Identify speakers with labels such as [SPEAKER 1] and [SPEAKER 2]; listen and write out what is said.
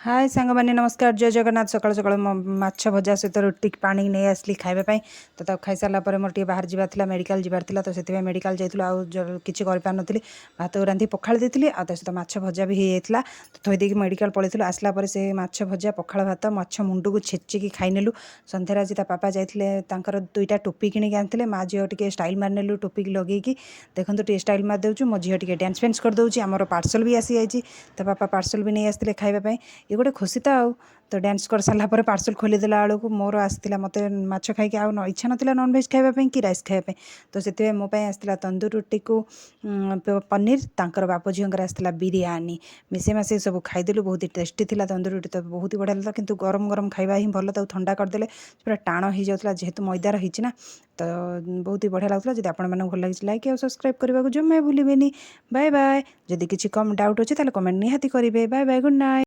[SPEAKER 1] हाय सांग मैंने नमस्कार जय जगन्नाथ सकाल सकाल माछ भजा सहित रोटी पानी नहीं आसली खाइबा तो खाई सारा पर मोर बाहर जावार मेडिकल जबार तो से मेडिकल जाइलु किसी कर भात रांधि पखाड़ देती आ सहित माछ भजा भी होता तो थोड़ी देकी मेडिकल पलैलु आसला से माछ भजा पखाड़ भात माछ मुंड को छेचिकी खाईनेलु सन्धार आज पापा जाते दुईटा टोपी किଣିकी आनी माँ झील टे स्टाइल मारनेलु टोपी लगे देखो टे स्टाइल मारदे मो झील टे डांस फेन्स करदे आमर पार्सल भी आसी जाइए तो पापा पार्सल भी नहीं आसते खाइबा ये गोटे खुशी तो डांस कर सारा पर पार्सल खोलीदेला बेलू मोर आसाला मत माछ खाई इच्छा नाला नॉनवेज खाइबा कि राइस खाइबा तो से मोपाई आसाला तंदूर रोटी को पनीर तांकर बाप झीर आसाला बिरयानी मिसे मासे सब खाईदेलु बहुत टेस्टी थी तंदूर रोटी तो बहुत बढ़िया लगा किंतु गरम गरम खाइबा ही भल ठंडा करदे पूरा टाण हो जाता जेहेतु मैदार होना तो बहुत ही बढ़िया लगता जब आप भल लगे लाइक और सब्सक्राइब करने को जमा भूलें बाय बाय जदि किसी कम डाउट अच्छे कमेंट निहाती करेंगे बाय बाय गुड नाइट।